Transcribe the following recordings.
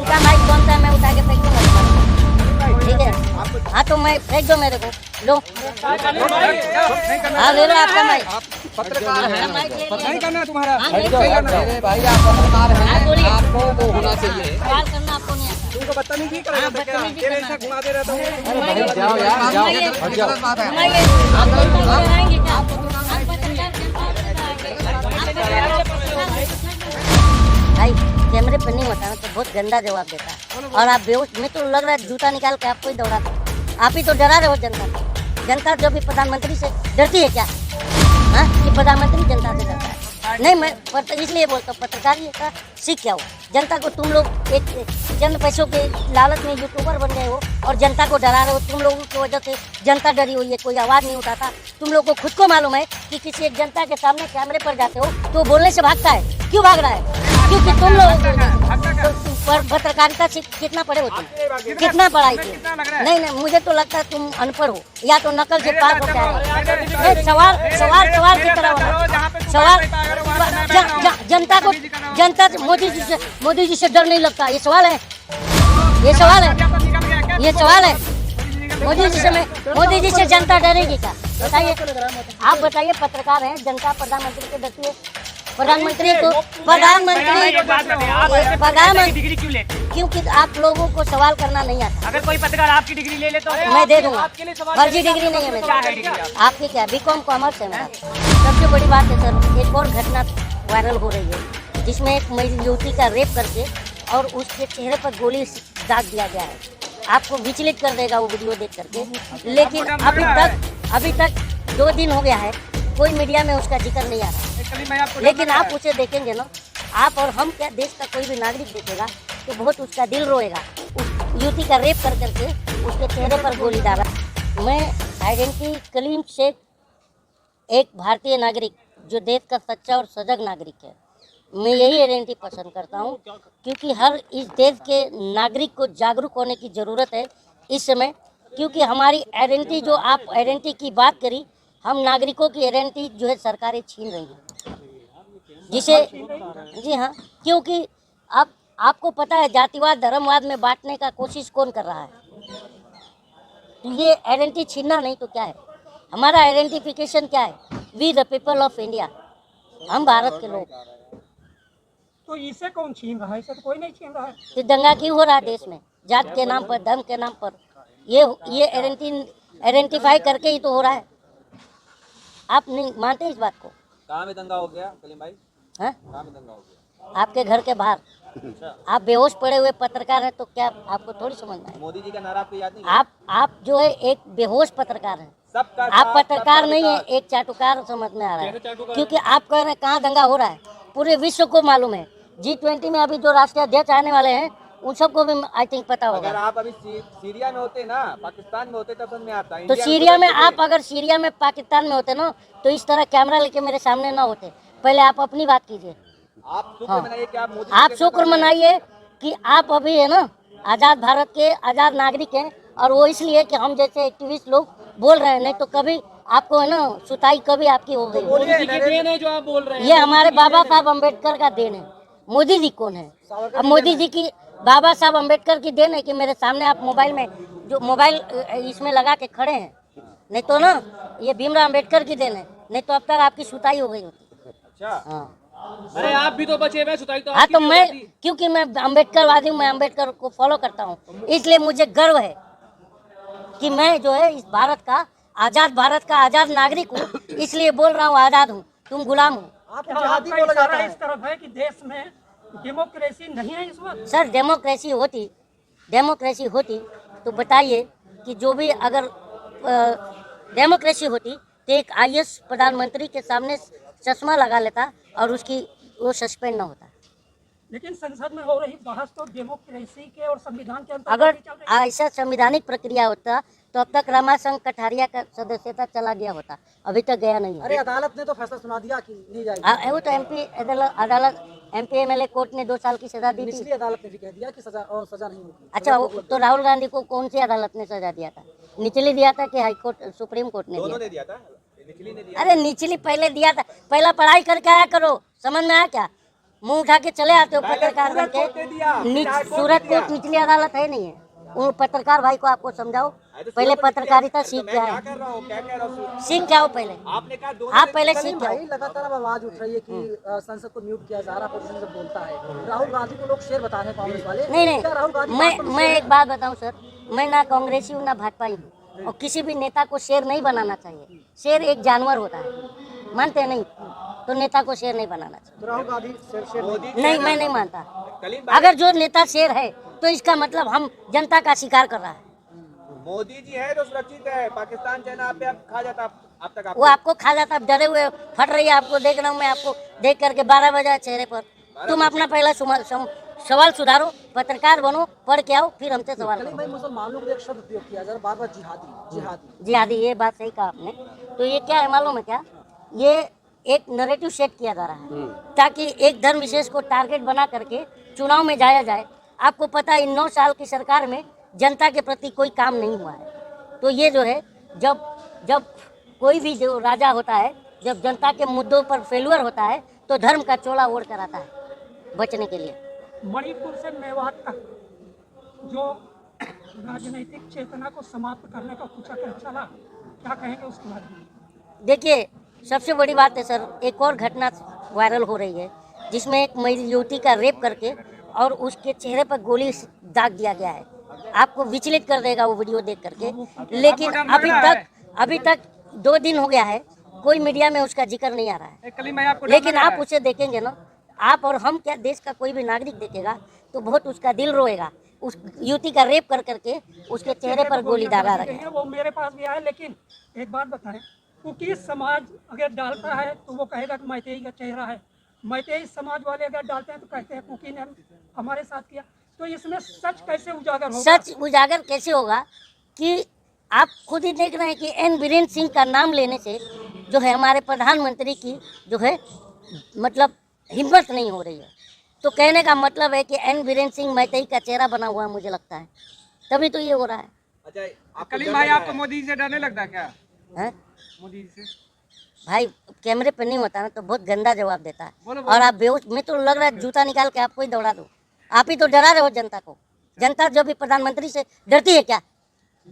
आपका माइक कौन सा है, मैं उठा के फेंक दूंगा, ठीक है? हाँ तो मैं फेंक दो मेरे को, लो हाँ ले लो आपका माइक। पत्रकार है, माइक ले लिया। नहीं करना तुम्हारा। हाँ, नहीं नहीं करना। करना। अरे भाई आप पत्रकार हाँ, हैं, बोलिए। आपको वो होना चाहिए। सवाल करना आपको नहीं आता। तुमको बदतमीजी कर हाँ, रहे थे क्या? बदतमीजी तेरे करना। ऐसा घुमाते रहता हूँ। घुमाइए। जाओ यार, जाओ। घुमाइए। हट जाओ। घुमाइए। आप जनता को डराएंगे क्या? आप पत्रकार भाई कैमरे पर नहीं होता ना तो बहुत गंदा जवाब देता है, और आप बेहोश, मैं तो लग रहा है जूता निकाल के आपको ही दौड़ा, आप ही तो डरा रहे हो जनता को। जनता जो भी प्रधानमंत्री से डरती है क्या? हाँ कि प्रधानमंत्री जनता से डरता है? नहीं, मैं इसलिए बोलता हूँ पत्रकारिता का सीख क्या हो। जनता को तुम लोग एक चंद पैसों के लालच में यूट्यूबर बन गए हो और जनता को डरा रहे हो। तुम लोगों की वजह से जनता डरी हुई है, कोई आवाज़ नहीं उठाता। तुम लोग को खुद को मालूम है कि किसी एक जनता के सामने कैमरे पर जाते हो तो बोलने से भागता है। क्यों भाग रहा है? क्योंकि तुम लोग पत्रकारिता से कितना पढ़े हो तुम? कितना पढ़ाई की? नहीं, मुझे तो लगता है तुम अनपढ़ हो या तो नकल से पास होके आए। सवाल की तरह होना। सवाल जनता मोदी जी से डर नहीं लगता, ये सवाल है? ये सवाल है? मोदी जी से जनता डरेगी क्या? बताइए, आप बताइए। पत्रकार हैं, जनता प्रधानमंत्री से डरती है। प्रधानमंत्री डिग्री क्यों लेते? क्योंकि आप लोगों को सवाल करना नहीं आता। अगर कोई पत्रकार आपकी डिग्री ले ले तो मैं दे दूंगा। फर्जी डिग्री नहीं है मेरी। आपकी क्या? बीकॉम कॉमर्स है मेरा। सबसे बड़ी बात है सर, एक और घटना वायरल हो रही है जिसमें एक महिला युवती का रेप करके और उसके चेहरे पर गोली दाग दिया गया है। आपको विचलित कर देगा वो वीडियो देख करके, लेकिन अभी तक 2 दिन हो गया है, कोई मीडिया में उसका जिक्र नहीं आ रहा। लेकिन आप उसे देखेंगे ना, आप और हम क्या, देश का कोई भी नागरिक देखेगा तो बहुत उसका दिल रोएगा। उस युवती का रेप कर करके उसके चेहरे पर गोली दागा। मैं आइडेंटिटी कलीम शेख, एक भारतीय नागरिक जो देश का सच्चा और सजग नागरिक है, मैं यही आइडेंटिटी पसंद करता हूँ, क्योंकि हर इस देश के नागरिक को जागरूक होने की ज़रूरत है इस समय। क्योंकि हमारी आइडेंटिटी, जो आप आइडेंटिटी की बात करी, हम नागरिकों की आइडेंटिटी जो है सरकारें छीन रही हैं, जिसे जी हाँ, क्योंकि आपको पता है जातिवाद धर्मवाद में बांटने का कोशिश कौन कर रहा है। तो ये आइडेंटिटी छीनना नहीं तो क्या है? हमारा आइडेंटिफिकेशन क्या है? We the people of India, हम भारत के लोग। तो इसे कौन छीन रहा है? इसे तो कोई नहीं छीन रहा है। तो दंगा क्यों हो रहा है देश में? जात के नाम पर, धर्म के नाम पर। ये आइडेंटिफाई करके ही तो हो रहा है। आप नहीं मानते इस बात को? कहाँ में दंगा हो गया कलीम भाई? हाँ, कहाँ में दंगा हो गया? आपके घर के बाहर। आप बेहोश पड़े हुए पत्रकार हैं तो क्या आपको थोड़ी समझना है? मोदी जी का नारा आपको याद नहीं? आप जो है एक बेहोश पत्रकार हैं। सबका आप पत्रकार नहीं है, एक चाटुकार समझ में आ रहा है। क्योंकि आप कह रहे हैं कहाँ दंगा हो रहा है, पूरे विश्व को मालूम है। G20 में अभी जो राष्ट्रीय अध्यक्ष आने वाले हैं उन सबको भी आई थिंक पता होगा। अगर आप अभी सीरिया में होते ना, पाकिस्तान में होते तब समझ में आता। तो सीरिया में आप अगर सीरिया में पाकिस्तान में होते ना तो इस तरह कैमरा लेके मेरे सामने ना होते। पहले आप अपनी बात कीजिए। आप शुक्र मनाइए कि आप मोदी आप शुक्र मनाइए कि आप अभी है ना आज़ाद भारत के आज़ाद नागरिक हैं, और वो इसलिए कि हम जैसे एक्टिविस्ट लोग बोल रहे हैं, नहीं तो कभी आपको है ना सुताई कभी आपकी हो गई। जो आप बोल रहे हैं, ये हमारे बाबा साहब अम्बेडकर का देन है। मोदी जी कौन है? अब मोदी जी की, बाबा साहब अम्बेडकर की देन है कि मेरे सामने आप मोबाइल में जो मोबाइल इसमें लगा के खड़े हैं, नहीं तो ना ये भीमराव अम्बेडकर की देन है, नहीं तो अब तक आपकी सुताई हो गई होती। अच्छा, हाँ, अरे आप भी तो बचे हुए, सुताई तो हाँ तो मैं, क्योंकि मैं अम्बेडकरवादी हूँ, मैं अम्बेडकर को फॉलो करता हूँ, इसलिए मुझे गर्व है कि मैं जो है इस भारत का आज़ाद नागरिक हूँ। इसलिए बोल रहा हूँ आज़ाद हूँ, तुम गुलाम हो। आपका इशारा इस तरफ है कि देश में डेमोक्रेसी नहीं है इस वक्त। सर डेमोक्रेसी होती तो बताइए कि जो भी अगर डेमोक्रेसी होती तो एक IAS प्रधानमंत्री के सामने चश्मा लगा लेता और वो सस्पेंड ना होता। लेकिन संसद में हो रही बहस तो डेमोक्रेसी के और संविधान के अंतर्गत अगर ही चल रही है। ऐसा संवैधानिक प्रक्रिया होता तो अब तक रमाशंकर कठारिया का सदस्यता चला गया होता, अभी तक गया नहीं है। अरे अदालत ने तो फैसला सुना दिया कि नहीं जाएगी। वो तो अदालत MP MLA कोर्ट ने 2 साल की सजा दी थी। निचली अदालत ने भी कह दिया कि सजा नहीं होगी। अच्छा, तो राहुल गांधी को कौन सी अदालत ने सजा दिया था? निचली दिया था कि हाई कोर्ट, सुप्रीम कोर्ट ने दोनों दिया ने दिया था, निचली ने दिया। अरे निचली पहले दिया था। पहला पढ़ाई करके आया करो, समझ में आया क्या? मुंह उठा के चले आते हो पत्रकार बन के। सूरत कोर्ट निचली अदालत है नहीं है। उन पत्रकार भाई को आपको समझाओ, पहले पत्रकारिता सीख मैं क्या क्या है, कर रहा हूँ, क्या कह रहा हूँ? सीख क्या हो पहले। आपने कहा दो आप पहले सीख क्या भाई हो। लगातार अब आवाज उठ रही है कि संसद को म्यूट किया जा रहा है, अपोजिशन जब बोलता है। राहुल गांधी को लोग शेर बता रहे हैं, कांग्रेस वाले। नहीं क्या राहुल गांधी नहीं, मैं एक बात बताऊं सर, मैं ना कांग्रेसी हूँ ना भाजपाई हूँ, और किसी भी नेता को शेर नहीं बनाना चाहिए। शेर एक जानवर होता है, मानते हैं नहीं, तो नेता को शेर नहीं बनाना चाहिए। तो राहुल गांधी शेर मोदी नहीं, मैं नहीं मानता। कलीम भाई, अगर जो नेता शेर है तो इसका मतलब हम जनता का शिकार कर रहा है। मोदी जी है तो सुरक्षित है। पाकिस्तान चाइना आप पे अब खा जाता अब तक वो आपको खा जाता, आप डरे हुए फट रही है, आपको देख रहा हूँ मैं, आपको देख करके 12 बजे चेहरे पर। तुम अपना पहला सवाल सुधारो, पत्रकार बनो, पढ़ के आओ, फिर हमसे सवाल करीम करो। भाई, मुसलमानों को एक शब्द उपयोग किया जा रहा है बार-बार, जिहादी जिहादी। जी आदि, ये बात सही कहा आपने। तो ये क्या है मालूम है क्या, ये एक नैरेटिव सेट किया जा रहा है ताकि एक धर्म विशेष को टारगेट बना करके चुनाव में जाया जाए। आपको पता है इन 9 साल की सरकार में जनता के प्रति कोई काम नहीं हुआ है। तो ये जो है, जब कोई भी जो राजा होता है, जब जनता के मुद्दों पर फेल्यूर होता है तो धर्म का चोला ओढ़ कर आता है बचने के लिए। मणिपुर से मेवात तक जो राजनीतिक चेतना को समाप्त करने का कुचक्र चला, क्या कहेंगे उसके बारे में? देखिए, सबसे बड़ी बात है सर, एक और घटना वायरल हो रही है जिसमें एक महिला युवती का रेप करके और उसके चेहरे पर गोली दाग दिया गया है। आपको विचलित कर देगा वो वीडियो देख करके, लेकिन अभी तक 2 दिन हो गया है, कोई मीडिया में उसका जिक्र नहीं आ रहा है। कलीम भाई आपको लेकिन आप उसे देखेंगे ना, आप और हम क्या, देश का कोई भी नागरिक देखेगा तो बहुत उसका दिल रोएगा। उस युवती का रेप कर करके उसके चेहरे पर गोली दागा रखा है। वो मेरे पास भी आया, लेकिन एक बात बताएं, क्योंकि समाज अगर डालता है तो वो कहेगा कि मैतेई का चेहरा है, मैतेई समाज वाले अगर डालते हैं तो कहते हैं कुकी ने हमारे साथ किया। तो इसमें सच कैसे उजागर होगा? सच उजागर कैसे होगा कि आप खुद ही देख रहे हैं कि एन बीरेन सिंह का नाम लेने से जो है हमारे प्रधानमंत्री की जो है मतलब हिम्मत नहीं हो रही है। तो कहने का मतलब है कि एन बीरेन सिंह मैतेई का चेहरा बना हुआ है, मुझे लगता है, तभी तो ये हो रहा है। अच्छा, कलीम भाई आपको मोदी जी से डरने लगता है क्या? हैं? मोदी जी से भाई कैमरे पे नहीं होता ना तो बहुत गंदा जवाब देता है। बोलो, और आप बेहोश, मैं तो लग रहा है जूता निकाल के आपको ही दौड़ा दूं। आप ही तो डरा रहे हो जनता को। जनता जो भी प्रधानमंत्री से डरती है क्या?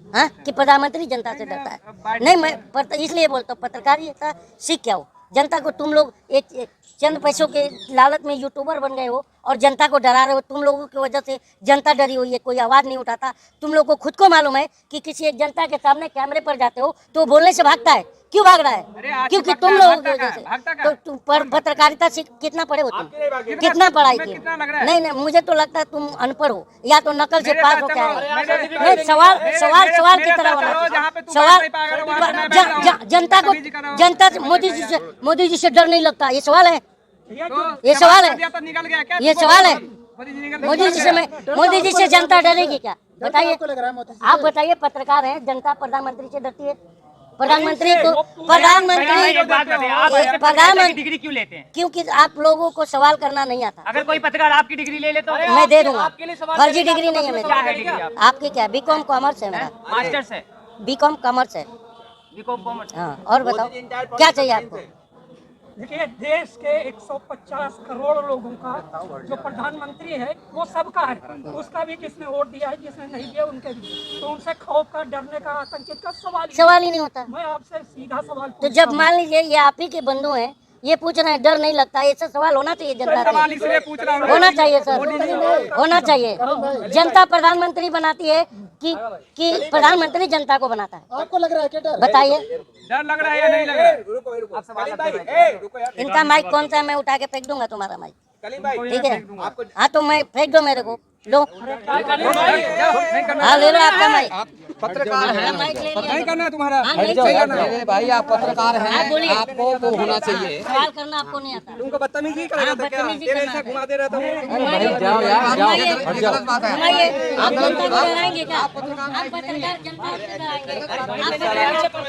हाँ, कि प्रधानमंत्री जनता से डरता है? नहीं, मैं इसलिए बोलता हूँ, पत्रकारिता सीख क्या हो। जनता को तुम लोग एक चंद पैसों के लालच में यूट्यूबर बन गए हो और जनता को डरा रहे हो। तुम लोगों की वजह से जनता डरी हुई है, कोई आवाज़ नहीं उठाता। तुम लोग को खुद को मालूम है कि किसी एक जनता के सामने कैमरे पर जाते हो तो वो बोलने से भागता है। क्यों भाग रहा है? क्योंकि तुम लोगों की वजह से। तो तुम पत्रकारिता से कितना पढ़े हो तुम? कितना पढ़ाई की? नहीं, मुझे तो लगता है तुम अनपढ़ हो, या तो नकल से पास हो क्या है। नहीं, सवाल की तरह होना। सवाल जनता मोदी जी से डर नहीं लगता, ये सवाल है? ये सवाल है? ये सवाल है? मोदी जी से जनता डरेगी क्या? बताइए, आप बताइए। पत्रकार हैं, जनता प्रधानमंत्री से डरती है? प्रधानमंत्री डिग्री क्यों लेते हैं? क्योंकि आप लोगों को सवाल करना नहीं आता। अगर कोई पत्रकार आपकी डिग्री ले ले तो मैं दे दूंगा। फर्जी डिग्री नहीं है क्या है मेरी। डिग्री आपकी क्या? बीकॉम कॉमर्स है मेरा। मास्टर्स है, बीकॉम कॉमर्स है। BCom commerce. हाँ, और बताओ क्या चाहिए आपको? देखिए, देश के 150 करोड़ लोगों का जो प्रधानमंत्री है वो सबका है, उसका भी जिसने वोट दिया है, जिसने नहीं दिया उनके भी। तो उनसे खौफ का, डरने का, आतंकित का सवाल ही नहीं होता। मैं आपसे सीधा सवाल तो जब मान लीजिए ये आप ही के बंधु हैं, ये पूछ रहे हैं डर नहीं लगता, ऐसा सवाल होना चाहिए जनता से। होना चाहिए सर, होना चाहिए। जनता प्रधानमंत्री बनाती है कि प्रधानमंत्री जनता को बनाता है? आपको लग रहा है क्या डर? बताइए। डर लग रहा है या नहीं लग रहा है? रुको, कलीम भाई, रुको यार। इनका माइक कौन सा है? मैं उठा के फेंक दूंगा तुम्हारा माइक, कलीम भाई, ठीक है? हाँ, तो मैं फेंक दो मेरे को, लो। हाँ, ले लो आपका माइक। पत्रकार है, माइक ले लिया। नहीं करना तुम्हारा। हाँ, नहीं चाहिए। मेरे भाई आप पत्रकार हाँ, हैं, बोलिए। आपको वो होना चाहिए। सवाल करना आपको नहीं आता। तुमको बदतमीजी हाँ, कर बदतमीजी करना है। घुमा दे रहा था। घुमाइए। जाओ यार, जाओ। घुमाइए। ये गलत बात है। घुमाइए। आप जनता को डराएंगे क्या? आप पत्रकार जनता को डराएंगे? आप पत्रकार जज बन